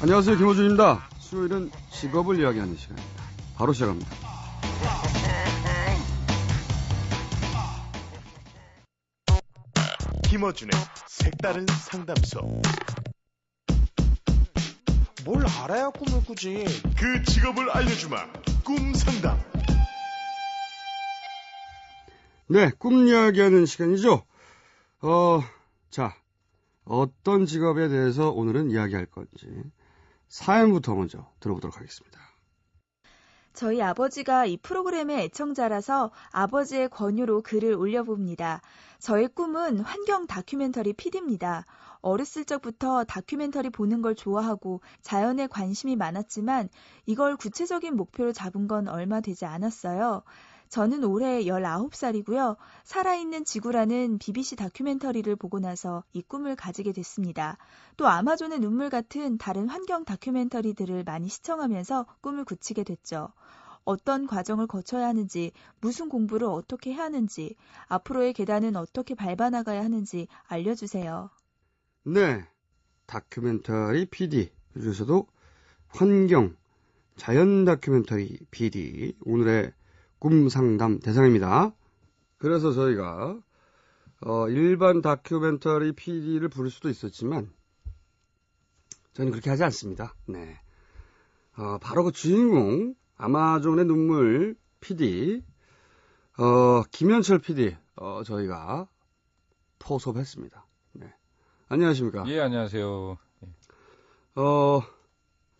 안녕하세요, 김호준입니다. 수요일은 직업을 이야기하는 시간입니다. 바로 시작합니다. 김어준의 색다른 상담소. 뭘 알아야 꿈을 꾸지. 그 직업을 알려주마. 꿈 상담. 네, 꿈 이야기하는 시간이죠. 자, 어떤 직업에 대해서 오늘은 이야기할 건지 사연부터 먼저 들어보도록 하겠습니다. 저희 아버지가 이 프로그램의 애청자라서 아버지의 권유로 글을 올려봅니다. 저의 꿈은 환경 다큐멘터리 PD입니다. 어렸을 적부터 다큐멘터리 보는 걸 좋아하고 자연에 관심이 많았지만 이걸 구체적인 목표로 잡은 건 얼마 되지 않았어요. 저는 올해 19살이고요. 살아있는 지구라는 BBC 다큐멘터리를 보고 나서 이 꿈을 가지게 됐습니다. 또 아마존의 눈물 같은 다른 환경 다큐멘터리들을 많이 시청하면서 꿈을 굳히게 됐죠. 어떤 과정을 거쳐야 하는지, 무슨 공부를 어떻게 해야 하는지, 앞으로의 계단은 어떻게 밟아나가야 하는지 알려주세요. 네, 다큐멘터리 PD, 그중에서도 환경, 자연 다큐멘터리 PD, 오늘의 꿈 상담 대상입니다. 그래서 저희가 일반 다큐멘터리 PD를 부를 수도 있었지만 저는 그렇게 하지 않습니다. 네, 바로 그 주인공 아마존의 눈물 PD 김현철 PD 저희가 포섭했습니다. 네, 안녕하십니까? 예, 안녕하세요.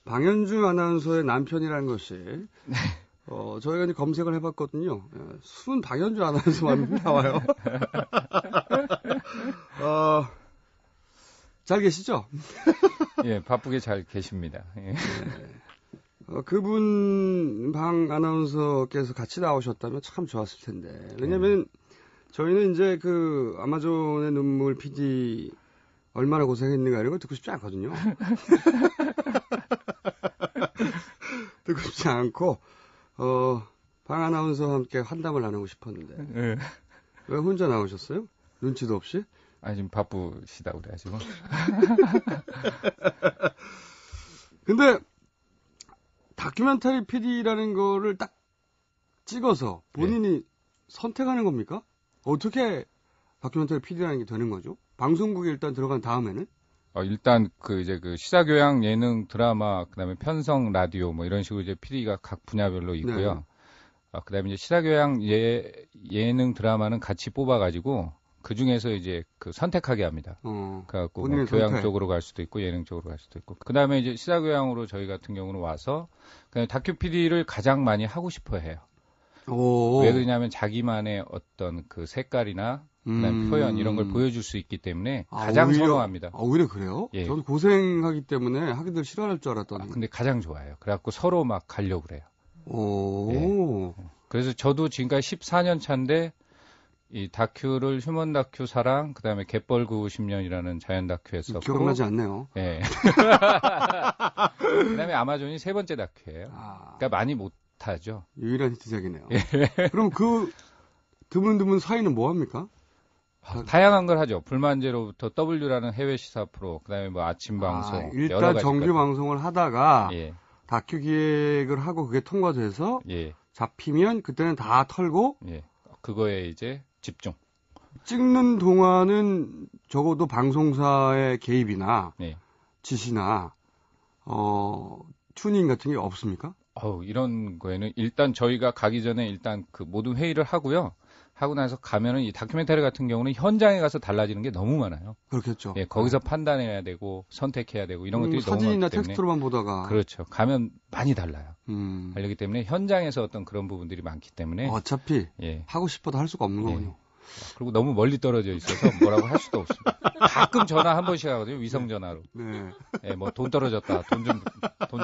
방현주 아나운서의 남편이라는 것이 저희가 이제 검색을 해봤거든요. 순 방현주 아나운서만 나와요. 잘 계시죠? 예, 바쁘게 잘 계십니다. 예. 그분 방 아나운서께서 같이 나오셨다면 참 좋았을 텐데. 왜냐면 저희는 이제 그 아마존의 눈물 PD 얼마나 고생했는가 이런 걸 듣고 싶지 않거든요. 듣고 싶지 않고 방 아나운서와 함께 환담을 나누고 싶었는데. 예. 왜 혼자 나오셨어요? 눈치도 없이? 아니, 지금 바쁘시다고 그래가지고. 근데 다큐멘터리 PD라는 거를 딱 찍어서 본인이 선택하는 겁니까? 어떻게 다큐멘터리 PD라는 게 되는 거죠? 방송국에 일단 들어간 다음에는? 일단 그 시사교양 예능 드라마, 그다음에 편성 라디오 뭐 이런 식으로 이제 PD가 각 분야별로 있고요. 네. 그다음에 이제 시사교양 예능 드라마는 같이 뽑아가지고 그 중에서 이제 그 선택하게 합니다. 그래갖고 뭐 교양 선택. 쪽으로 쪽으로 갈 수도 있고 예능 쪽으로 갈 수도 있고. 그다음에 이제 시사교양으로 저희 같은 경우는 와서 그냥 다큐 PD를 가장 많이 하고 싶어해요. 왜 그러냐면 자기만의 어떤 그 색깔이나 그다음 표현 이런 걸 보여줄 수 있기 때문에 가장 오히려, 선호합니다. 오히려 그래요? 예. 저도 고생하기 때문에 하기들 싫어할 줄 알았더니. 근데 가장 좋아해요. 그래갖고 서로 막 가려고 그래요. 오. 예. 그래서 저도 지금까지 14년 차인데 이 다큐를 휴먼 다큐 사랑, 그다음에 갯벌 950년이라는 자연 다큐 했었고. 기억나지 않네요. 예. 그다음에 아마존이 세 번째 다큐예요. 그러니까 많이 못하죠. 유일한 히트작이네요. 예. 그럼 드문 사이는 뭐 합니까? 다양한 걸 하죠. 불만제로부터 W라는 해외 시사 프로, 그다음에 뭐 아침 방송, 여러 일단 가지 정규 것. 방송을 하다가 예. 다큐 기획을 하고 그게 통과돼서 예. 잡히면 그때는 다 털고 예. 그거에 이제 집중. 찍는 동안은 적어도 방송사의 개입이나 예. 지시나 튜닝 같은 게 없습니까? 이런 거에는 일단 저희가 가기 전에 일단 그 모든 회의를 하고요. 하고 나서 가면은 이 다큐멘터리 같은 경우는 현장에 가서 달라지는 게 너무 많아요. 그렇겠죠. 예, 거기서 판단해야 되고 선택해야 되고 이런 것들이 너무 사진이나 많기 때문에 텍스트로만 보다가 그렇죠. 가면 많이 달라요. 음. 그렇기 때문에 현장에서 어떤 그런 부분들이 많기 때문에 어차피 예. 하고 싶어도 할 수가 없는 거군요. 그리고 너무 멀리 떨어져 있어서 뭐라고 할 수도 없습니다. 가끔 전화 한 번씩 하거든요. 위성 전화로. 네. 예, 뭐 돈 떨어졌다. 돈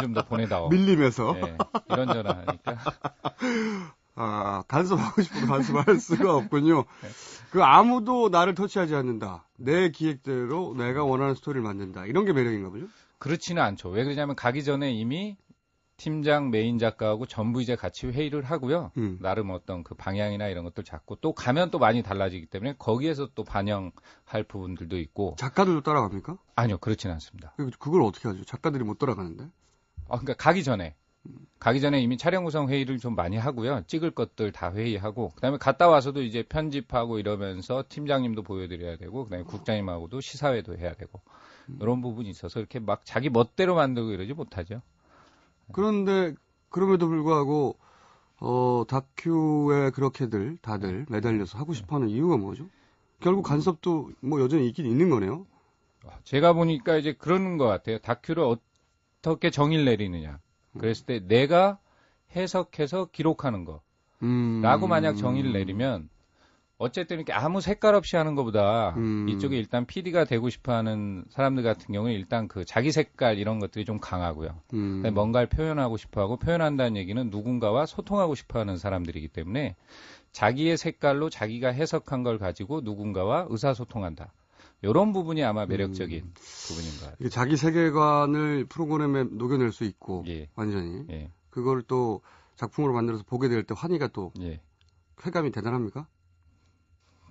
좀 더 보내다오. 밀림에서. 예, 이런 전화하니까. 간섭하고 싶어도 간섭할 수가 없군요. 그 아무도 나를 터치하지 않는다. 내 기획대로 내가 원하는 스토리를 만든다. 이런 게 매력인가 보죠? 그렇지는 않죠. 왜 그러냐면 가기 전에 이미 팀장, 메인 작가하고 전부 이제 같이 회의를 하고요. 나름 어떤 그 방향이나 이런 것들 잡고 또 가면 또 많이 달라지기 때문에 거기에서 또 반영할 부분들도 있고. 작가들도 따라갑니까? 아니요, 그렇지는 않습니다. 그걸 어떻게 하죠? 작가들이 못 따라가는데? 그러니까 가기 전에 이미 촬영 구성 회의를 좀 많이 하고요. 찍을 것들 다 회의하고 그다음에 갔다 와서도 이제 편집하고 이러면서 팀장님도 보여드려야 되고 그다음에 국장님하고도 시사회도 해야 되고 이런 부분이 있어서 이렇게 막 자기 멋대로 만들고 이러지 못하죠. 그런데 그럼에도 불구하고 다큐에 그렇게들 다들 매달려서 하고 싶어하는 이유가 뭐죠? 결국 간섭도 뭐 여전히 있긴 있는 거네요. 제가 보니까 이제 그러는 것 같아요. 다큐를 어떻게 정의를 내리느냐. 그랬을 때 내가 해석해서 기록하는 거. 라고 만약 정의를 내리면 어쨌든 이렇게 아무 색깔 없이 하는 것보다 이쪽에 일단 PD가 되고 싶어하는 사람들 같은 경우는 일단 그 자기 색깔 이런 것들이 좀 강하고요. 뭔가를 표현하고 싶어하고 표현한다는 얘기는 누군가와 소통하고 싶어하는 사람들이기 때문에 자기의 색깔로 자기가 해석한 걸 가지고 누군가와 의사소통한다. 이런 부분이 아마 매력적인 부분인 것 같아요. 자기 세계관을 프로그램에 녹여낼 수 있고 예. 완전히 예. 그걸 또 작품으로 만들어서 보게 될 때 환희가 또 예. 쾌감이 대단합니까?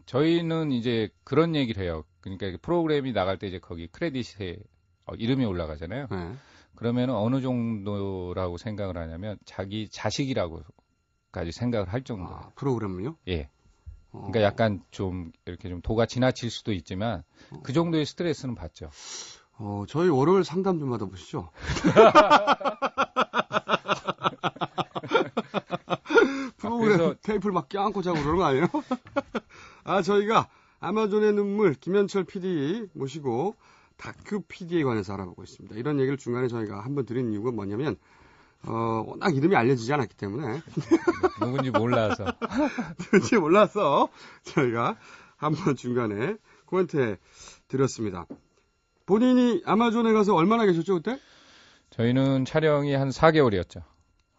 저희는 이제 그런 얘기를 해요. 그러니까 프로그램이 나갈 때 이제 거기 크레딧에 이름이 올라가잖아요. 네. 그러면 어느 정도라고 생각을 하냐면 자기 자식이라고까지 생각을 할 정도. 프로그램을요? 예. 그러니까 약간 좀 이렇게 좀 도가 지나칠 수도 있지만 그 정도의 스트레스는 받죠. 저희 월요일 상담 좀 받아보시죠. 프로그램 그래서 테이프를 막 껴안고 자고 그러는 거 아니에요? 저희가 아마존의 눈물 김현철 PD 모시고 다큐 PD에 관해서 알아보고 있습니다. 이런 얘기를 중간에 저희가 한번 드린 이유가 뭐냐면 워낙 이름이 알려지지 않았기 때문에 누군지 몰라서 누군지 몰라서 저희가 한번 중간에 코멘트해 드렸습니다. 본인이 아마존에 가서 얼마나 계셨죠 그때? 저희는 촬영이 한 4개월이었죠.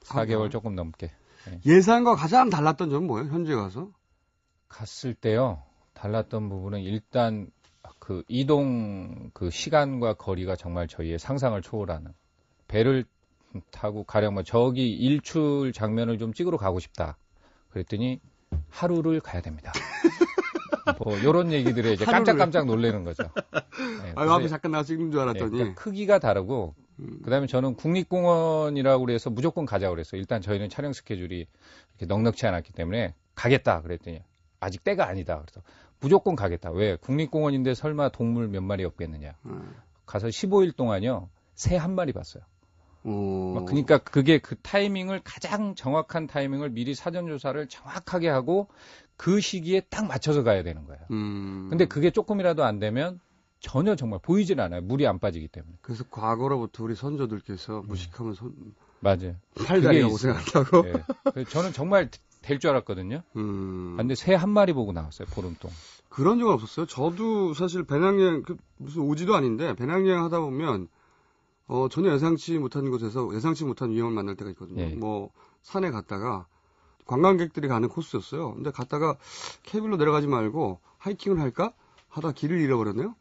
4개월 4개월? 조금 넘게. 네. 예상과 가장 달랐던 점은 뭐예요? 현지에 가서? 갔을 때요. 달랐던 부분은 일단 그 이동 그 시간과 거리가 정말 저희의 상상을 초월하는 배를 타고 가령 뭐 저기 일출 장면을 좀 찍으러 가고 싶다. 그랬더니 하루를 가야 됩니다. 뭐 이런 얘기들에 이제 깜짝깜짝 놀라는 거죠. 네, 앞에 잠깐 나가 찍는 줄 알았더니. 네, 그러니까 크기가 다르고 그다음에 저는 국립공원이라고 그래서 무조건 가자고 그랬어요. 일단 저희는 촬영 스케줄이 이렇게 넉넉치 않았기 때문에 가겠다 그랬더니 아직 때가 아니다. 그래서 무조건 가겠다. 왜? 국립공원인데 설마 동물 몇 마리 없겠느냐. 가서 15일 동안요. 새 한 마리 봤어요. 그러니까 그게 그 타이밍을 가장 정확한 타이밍을 미리 사전 조사를 정확하게 하고 그 시기에 딱 맞춰서 가야 되는 거예요. 근데 그게 조금이라도 안 되면 전혀 정말 보이질 않아요. 물이 안 빠지기 때문에. 그래서 과거로부터 우리 선조들께서 무식하면 맞아요. 팔다리가 고생한다고. 네. 그래서 저는 정말 될 줄 알았거든요. 근데 새 한 마리 보고 나왔어요. 보름동. 그런 적은 없었어요. 저도 사실 배낭여행 무슨 오지도 아닌데 배낭여행 하다 보면 전혀 예상치 못한 곳에서 예상치 못한 위험을 만날 때가 있거든요. 예. 뭐 산에 갔다가 관광객들이 가는 코스였어요. 근데 갔다가 케이블로 내려가지 말고 하이킹을 할까 하다 길을 잃어버렸네요.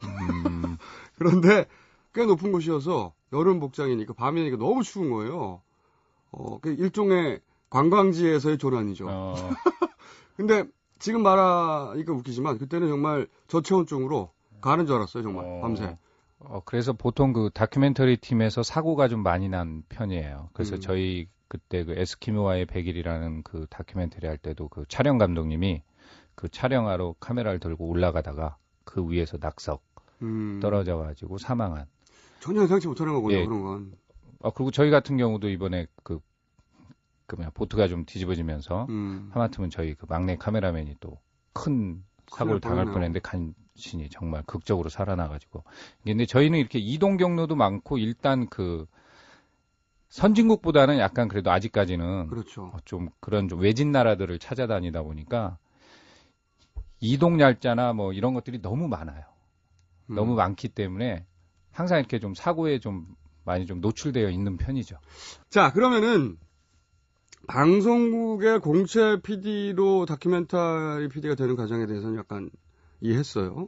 그런데 꽤 높은 곳이어서 여름 복장이니까 밤이니까 너무 추운 거예요. 그 일종의 관광지에서의 조난이죠. 근데 지금 말하니까 웃기지만 그때는 정말 저체온증으로 가는 줄 알았어요. 정말 밤새. 그래서 보통 그 다큐멘터리 팀에서 사고가 좀 많이 난 편이에요. 그래서 저희 그때 그 에스키모와의 100일이라는 그 다큐멘터리 할 때도 그 촬영 감독님이 그 촬영하러 카메라를 들고 올라가다가 그 위에서 낙석 떨어져가지고 사망한. 전혀 예상치 못하는 거군요. 예. 그런 건. 그리고 저희 같은 경우도 이번에 보트가 좀 뒤집어지면서 하마터면 저희 그 막내 카메라맨이 또 큰 사고를 당할 뻔했는데 간신히 정말 극적으로 살아나가지고. 근데 저희는 이렇게 이동 경로도 많고 일단 그 선진국보다는 약간 그래도 아직까지는 그렇죠. 좀 그런 좀 외진 나라들을 찾아다니다 보니까 이동 날짜나 뭐 이런 것들이 너무 많아요. 너무 많기 때문에 항상 이렇게 좀 사고에 좀 많이 좀 노출되어 있는 편이죠. 자, 그러면은 방송국의 공채 PD로 다큐멘터리 PD가 되는 과정에 대해서는 약간 이해했어요.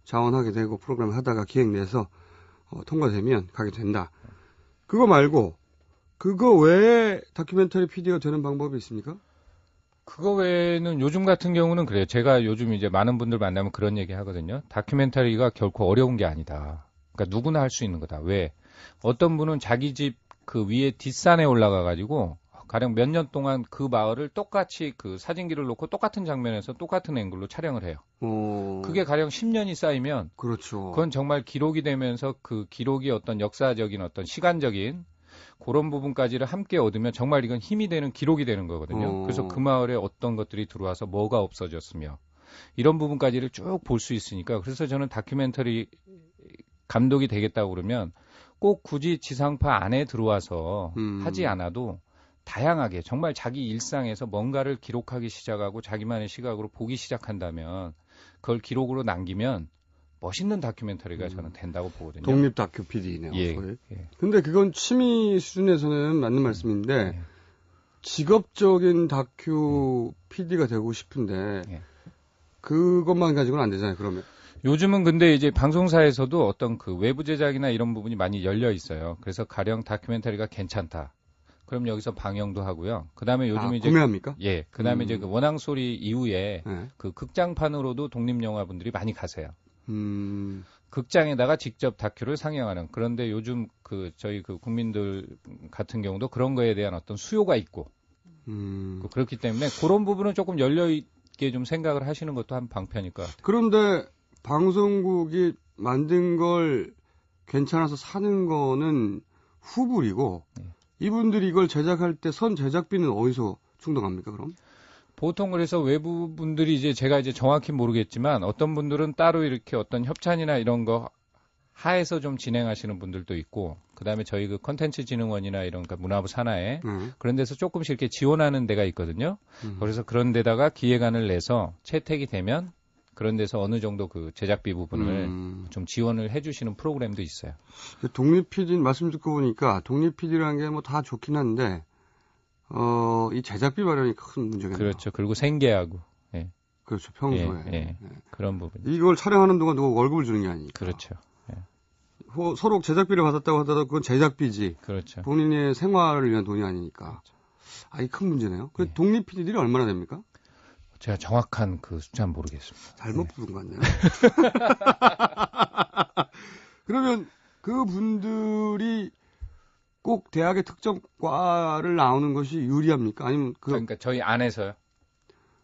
자원하게 되고 프로그램 하다가 기획 내서 통과되면 가게 된다. 그거 말고 그거 외에 다큐멘터리 PD가 되는 방법이 있습니까? 그거 외에는 요즘 같은 경우는 그래요. 제가 요즘 이제 많은 분들 만나면 그런 얘기 하거든요. 다큐멘터리가 결코 어려운 게 아니다. 그러니까 누구나 할 수 있는 거다. 왜? 어떤 분은 자기 집 그 위에 뒷산에 올라가가지고 가령 몇 년 동안 그 마을을 똑같이 그 사진기를 놓고 똑같은 장면에서 똑같은 앵글로 촬영을 해요. 그게 가령 10년이 쌓이면 그렇죠. 그건 정말 기록이 되면서 그 기록이 어떤 역사적인 어떤 시간적인 그런 부분까지를 함께 얻으면 정말 이건 힘이 되는 기록이 되는 거거든요. 그래서 그 마을에 어떤 것들이 들어와서 뭐가 없어졌으며 이런 부분까지를 쭉 볼 수 있으니까 그래서 저는 다큐멘터리 감독이 되겠다고 그러면 꼭 굳이 지상파 안에 들어와서 하지 않아도 다양하게 정말 자기 일상에서 뭔가를 기록하기 시작하고 자기만의 시각으로 보기 시작한다면 그걸 기록으로 남기면 멋있는 다큐멘터리가 저는 된다고 보거든요. 독립 다큐 PD네요. 예. 예. 근데 그건 취미 수준에서는 맞는 말씀인데 예. 직업적인 다큐 PD가 되고 싶은데 예. 그것만 가지고는 안 되잖아요. 그러면. 요즘은 근데 이제 방송사에서도 어떤 그 외부 제작이나 이런 부분이 많이 열려 있어요. 그래서 가령 다큐멘터리가 괜찮다. 그럼 여기서 방영도 하고요. 그다음에 요즘 이제 구매합니까? 예. 그다음에 이제 그 원앙소리 이후에 네. 그 극장판으로도 독립 영화분들이 많이 가세요. 음. 극장에다가 직접 다큐를 상영하는. 그런데 요즘 그 저희 그 국민들 같은 경우도 그런 거에 대한 어떤 수요가 있고 그렇기 때문에 그런 부분은 조금 열려 있게 좀 생각을 하시는 것도 한 방편일 것 같아요. 그런데 방송국이 만든 걸 괜찮아서 사는 거는 후불이고 이분들이 이걸 제작할 때 선 제작비는 어디서 충당합니까, 그럼? 보통 그래서 외부 분들이 이제 제가 이제 정확히 모르겠지만 어떤 분들은 따로 이렇게 어떤 협찬이나 이런 거 하에서 좀 진행하시는 분들도 있고 그다음에 저희 그 콘텐츠 진흥원이나 이런 그러니까 문화부 산하에 그런 데서 조금씩 이렇게 지원하는 데가 있거든요. 그래서 그런 데다가 기획안을 내서 채택이 되면 그런 데서 어느 정도 그 제작비 부분을 좀 지원을 해주시는 프로그램도 있어요. 독립 PD 말씀 듣고 보니까 독립 PD라는 게 뭐 다 좋긴 한데 이 제작비 마련이 큰 문제겠네요. 그렇죠. 그리고 생계하고. 예. 그렇죠. 평소에. 예. 그런 부분. 이걸 촬영하는 동안 누가 월급을 주는 게 아니니까. 그렇죠. 서로 제작비를 받았다고 하더라도 그건 제작비지. 그렇죠. 본인의 생활을 위한 돈이 아니니까. 이 큰 문제네요. 그 독립 PD들이 얼마나 됩니까? 제가 정확한 그 숫자는 모르겠습니다. 잘못 부른 것 같네요. 그러면 그 분들이 꼭 대학의 특정 과를 나오는 것이 유리합니까? 아니면 그러니까 저희 안에서요?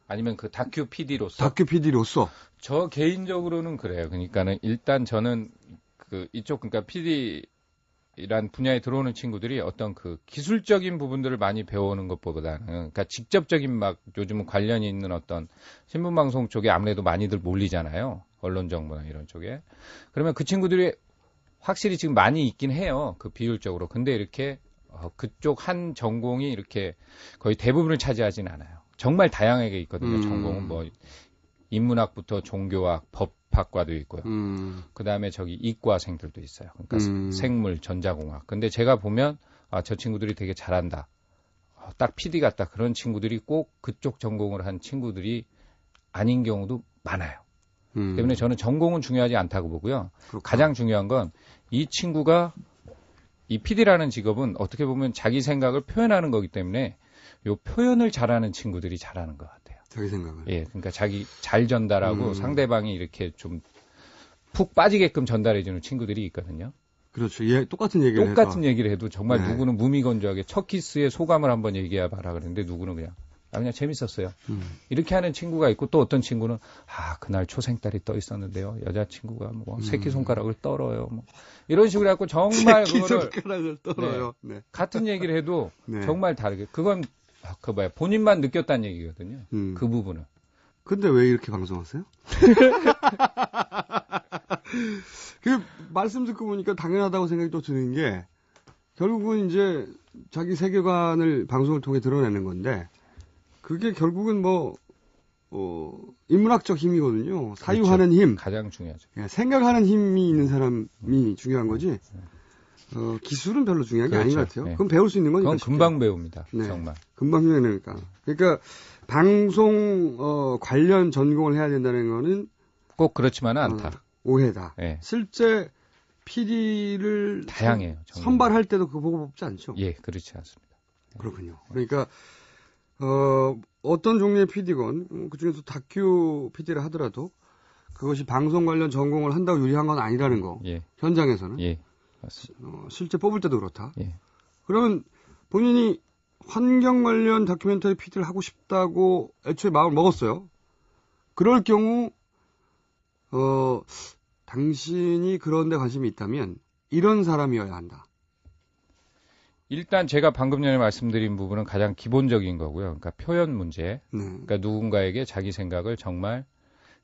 아니면 그 다큐 PD로서? 다큐 PD로서? 저 개인적으로는 그래요. 그러니까는 일단 저는 그 이쪽 그러니까 PD란 분야에 들어오는 친구들이 어떤 그 기술적인 부분들을 많이 배우는 것보다는 그러니까 직접적인 막 요즘은 관련이 있는 어떤 신문방송 쪽에 아무래도 많이들 몰리잖아요. 언론 정보나 이런 쪽에. 그러면 그 친구들이 확실히 지금 많이 있긴 해요. 그 비율적으로. 근데 이렇게 그쪽 한 전공이 이렇게 거의 대부분을 차지하진 않아요. 정말 다양하게 있거든요. 전공은 뭐 인문학부터 종교학, 법학과도 있고요. 그다음에 저기 이과생들도 있어요. 그러니까 생물, 전자공학. 근데 제가 보면 저 친구들이 되게 잘한다. 딱 PD 같다. 그런 친구들이 꼭 그쪽 전공을 한 친구들이 아닌 경우도 많아요. 때문에 저는 전공은 중요하지 않다고 보고요. 그렇구나. 가장 중요한 건 이 친구가 이 PD라는 직업은 어떻게 보면 자기 생각을 표현하는 거기 때문에 요 표현을 잘하는 친구들이 잘하는 것 같아요. 자기 생각을. 예, 그러니까 자기 잘 전달하고 상대방이 이렇게 좀 푹 빠지게끔 전달해주는 친구들이 있거든요. 그렇죠. 똑같은 얘기를 얘기를 해도 정말 네. 누구는 무미건조하게 첫 키스의 소감을 한번 얘기해봐라 그랬는데 누구는 그냥 재밌었어요. 이렇게 하는 친구가 있고 또 어떤 친구는 그날 초생딸이 떠 있었는데요. 여자친구가 뭐 새끼손가락을 떨어요. 뭐 이런 식으로 해갖고 정말 그거를 새끼손가락을 떨어요. 네. 같은 얘기를 해도 네. 정말 다르게 그건 본인만 느꼈다는 얘기거든요. 그 부분은. 근데 왜 이렇게 방송하세요? 그 말씀 듣고 보니까 당연하다고 생각이 또 드는 게 결국은 이제 자기 세계관을 방송을 통해 드러내는 건데 그게 결국은 인문학적 힘이거든요. 사유하는 그렇죠. 힘. 가장 중요하죠. 생각하는 힘이 있는 사람이 중요한 거지. 기술은 별로 중요한 게 아닌 것 같아요. 네. 그건 배울 수 있는 거니까. 그건 금방 배웁니다. 네. 정말. 금방 배우니까. 그러니까 방송 관련 전공을 해야 된다는 거는 꼭 그렇지만은 않다. 오해다. 네. 실제 PD를 다양해요. 정말. 선발할 때도 그거 보고 뽑지 않죠? 예, 그렇지 않습니다. 그렇군요. 그러니까 어떤 종류의 PD건 그중에서 다큐 PD를 하더라도 그것이 방송 관련 전공을 한다고 유리한 건 아니라는 거. 예. 현장에서는. 예, 맞습니다. 실제 뽑을 때도 그렇다. 예. 그러면 본인이 환경 관련 다큐멘터리 PD를 하고 싶다고 애초에 마음을 먹었어요. 그럴 경우 당신이 그런 데 관심이 있다면 이런 사람이어야 한다. 일단 제가 방금 전에 말씀드린 부분은 가장 기본적인 거고요. 그러니까 표현 문제. 네. 그러니까 누군가에게 자기 생각을 정말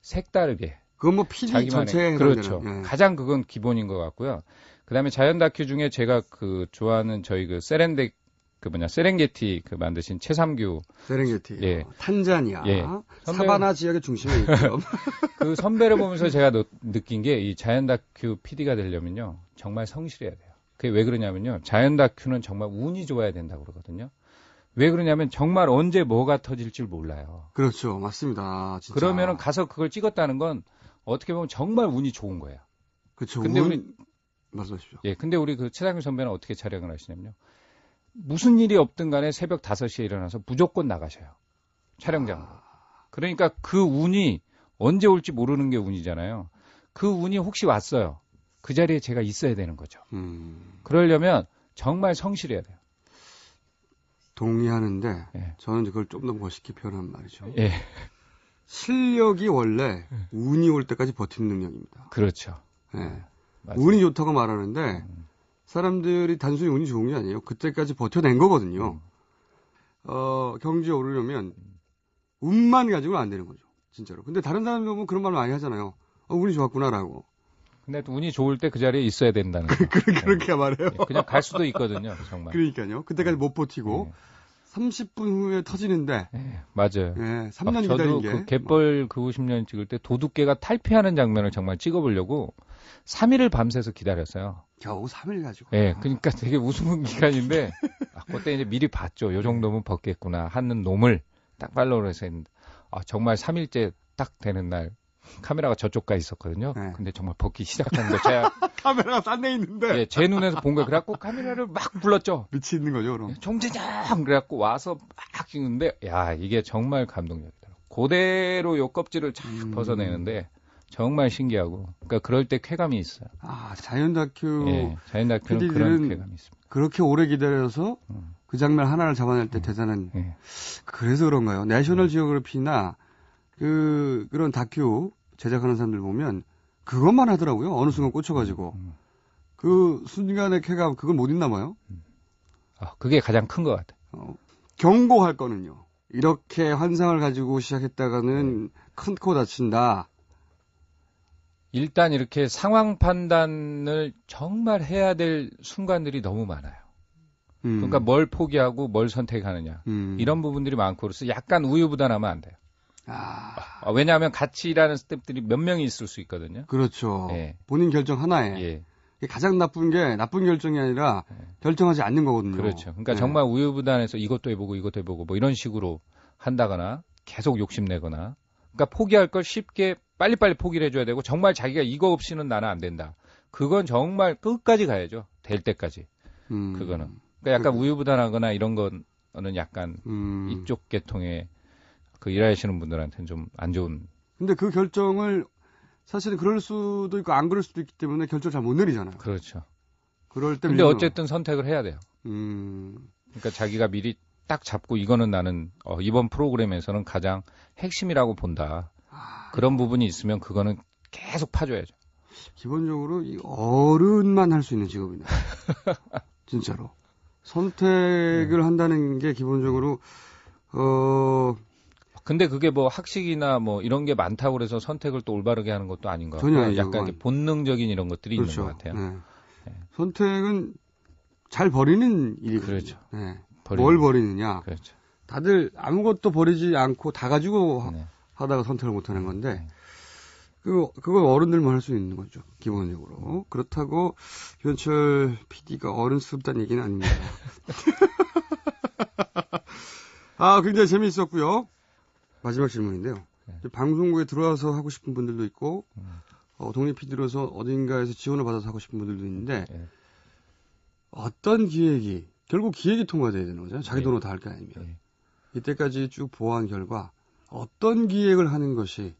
색다르게 그건 뭐 PD 자기만의 전체에 그렇죠. 해당되는, 예. 가장 그건 기본인 것 같고요. 그다음에 자연 다큐 중에 제가 그 좋아하는 저희 그 세렝게티 그 만드신 최삼규 세렝게티, 예. 탄자니아, 예. 사바나 지역의 중심에 있죠. 그 선배를 보면서 제가 느낀 게 이 자연 다큐 PD가 되려면요 정말 성실해야 돼요. 그게 왜 그러냐면요 자연 다큐는 정말 운이 좋아야 된다고 그러거든요. 왜 그러냐면 정말 언제 뭐가 터질 줄 몰라요. 그렇죠, 맞습니다. 진짜. 그러면은 가서 그걸 찍었다는 건 어떻게 보면 정말 운이 좋은 거예요. 그렇죠. 근데 우리 말씀하십시오. 예, 근데 우리 그 최상규 선배는 어떻게 촬영을 하시냐면요. 무슨 일이 없든 간에 새벽 5시에 일어나서 무조건 나가셔요. 촬영장으로. 그러니까 그 운이 언제 올지 모르는 게 운이잖아요. 그 운이 혹시 왔어요. 그 자리에 제가 있어야 되는 거죠. 그러려면 정말 성실해야 돼요. 동의하는데 예. 저는 그걸 좀 더 멋있게 표현한 말이죠. 예, 실력이 원래 운이 올 때까지 버티는 능력입니다. 그렇죠. 예. 맞아요. 운이 좋다고 말하는데 사람들이 단순히 운이 좋은 게 아니에요. 그때까지 버텨낸 거거든요. 경주에 오르려면 운만 가지고는 안 되는 거죠. 진짜로. 근데 다른 사람들 보면 그런 말 많이 하잖아요. 운이 좋았구나라고. 근데 또 운이 좋을 때 그 자리에 있어야 된다는 거. 그렇게 말해요. 예, 그냥 갈 수도 있거든요, 정말. 그러니까요. 그때까지 못 버티고 예. 30분 후에 터지는데 예, 맞아요. 예, 3년 저도 기다린 게 그 갯벌 그 50년 찍을 때 도둑개가 탈피하는 장면을 정말 찍어보려고 3일을 밤새서 기다렸어요. 겨우 3일 가지고. 예, 그러니까 되게 우스운 기간인데 그때 이제 미리 봤죠. 요 정도면 벗겠구나 하는 놈을 딱 팔로우를 해서 했는데 정말 3일째 딱 되는 날 카메라가 저쪽가 있었거든요. 네. 근데 정말 벗기 시작한 거 제가 카메라가 싼 데 있는데 제 눈에서 본 거예요. 그래갖고 카메라를 막 불렀죠. 미치는 거죠, 그럼. 총재장 그래갖고 와서 막 찍는데 야 이게 정말 감동적이더라고. 그대로 요 껍질을 쫙 벗어내는데 정말 신기하고 그러니까 그럴 때 쾌감이 있어요. 자연 다큐 예, 자연 다큐는 PD들은 그런 쾌감이 있습니다. 그렇게 오래 기다려서 그 장면 하나를 잡아낼 때 대단한. 예. 그래서 그런가요? 내셔널 지오그래피나 그런 다큐 제작하는 사람들 보면 그것만 하더라고요. 어느 순간 꽂혀가지고 그 순간의 쾌감 그걸 못 잊나 봐요. 그게 가장 큰 것 같아요. 경고할 거는요. 이렇게 환상을 가지고 시작했다가는 큰 코 다친다. 일단 이렇게 상황 판단을 정말 해야 될 순간들이 너무 많아요. 그러니까 뭘 포기하고 뭘 선택하느냐 이런 부분들이 많고 그래서 약간 우유부단하면 안 돼요. 왜냐하면 같이 일하는 스태프들이 몇 명이 있을 수 있거든요. 그렇죠. 예. 본인 결정 하나에 예. 이게 가장 나쁜 게 나쁜 결정이 아니라 결정하지 않는 거거든요. 그렇죠. 그러니까 네. 정말 우유부단해서 이것도 해보고 이것도 해보고 뭐 이런 식으로 한다거나 계속 욕심내거나 그러니까 포기할 걸 쉽게 빨리빨리 포기를 해줘야 되고 정말 자기가 이거 없이는 나는 안 된다. 그건 정말 끝까지 가야죠. 될 때까지. 그거는. 그러니까 약간 우유부단하거나 이런 거는 약간 이쪽 계통의 그 일하시는 분들한테는 좀 안 좋은. 근데 그 결정을 사실은 그럴 수도 있고 안 그럴 수도 있기 때문에 결정을 잘 못 내리잖아요. 그렇죠. 그럴 때. 근데 어쨌든 선택을 해야 돼요. 그러니까 자기가 미리 딱 잡고 이거는 나는 이번 프로그램에서는 가장 핵심이라고 본다. 그런 부분이 있으면 그거는 계속 파줘야죠. 기본적으로 이 어른만 할 수 있는 직업이네. 진짜로. 선택을 한다는 게 기본적으로 근데 그게 뭐 학식이나 뭐 이런 게 많다고 그래서 선택을 또 올바르게 하는 것도 아닌 것 같고 전혀 아니죠, 약간 본능적인 이런 것들이 그렇죠. 있는 것 같아요. 네. 네. 선택은 잘 버리는 일이거든요. 그렇죠. 네. 뭘 버리느냐. 그렇죠. 다들 아무것도 버리지 않고 다 가지고 네. 하다가 선택을 못하는 건데 그건 어른들만 할 수 있는 거죠. 기본적으로. 그렇다고 유현철 PD가 어른스럽다는 얘기는 아닙니다. 굉장히 재미있었고요. 마지막 질문인데요. 방송국에 들어와서 하고 싶은 분들도 있고 독립 PD로서 어딘가에서 지원을 받아서 하고 싶은 분들도 있는데 예. 어떤 기획이 결국 기획이 통과돼야 되는 거잖아요. 자기 예. 돈으로 다 할 게 아니면. 예. 이때까지 쭉 보완 결과 어떤 기획을 하는 것이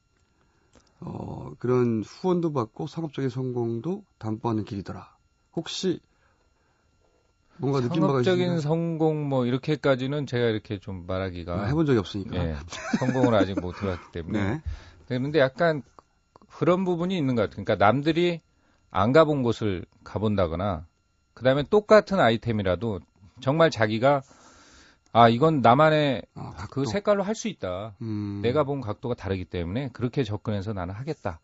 그런 후원도 받고 상업적인 성공도 담보하는 길이더라. 혹시 뭔가 느낀 바가 상업적인 있으신가요? 성공 뭐 이렇게까지는 제가 이렇게 좀 말하기가 해본 적이 없으니까. 예, 성공을 아직 못 해봤기 때문에 네. 그런데 약간 그런 부분이 있는 것 같아요. 그러니까 남들이 안 가본 곳을 가본다거나 그다음에 똑같은 아이템이라도 정말 자기가 이건 나만의 그 색깔로 할 수 있다. 내가 본 각도가 다르기 때문에 그렇게 접근해서 나는 하겠다.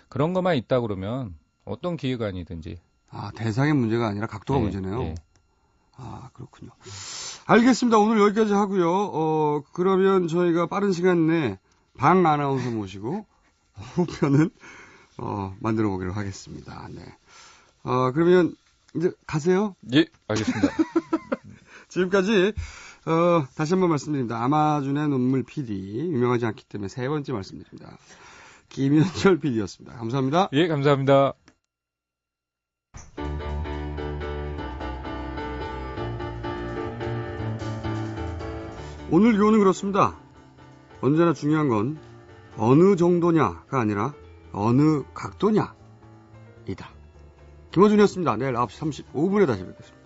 그런 것만 있다 그러면 어떤 기획안이든지. 대상의 문제가 아니라 각도가 예, 문제네요. 예. 그렇군요. 알겠습니다. 오늘 여기까지 하고요. 그러면 저희가 빠른 시간 내에 방 아나운서 모시고 후편은 만들어 보기로 하겠습니다. 네. 그러면 이제 가세요. 예, 알겠습니다. 지금까지 다시 한번 말씀드립니다. 아마존의 눈물 PD 유명하지 않기 때문에 세 번째 말씀드립니다. 김현철 PD였습니다. 감사합니다. 예, 감사합니다. 오늘 교훈은 그렇습니다. 언제나 중요한 건 어느 정도냐가 아니라 어느 각도냐이다. 김어준이었습니다. 내일 9시 35분에 다시 뵙겠습니다.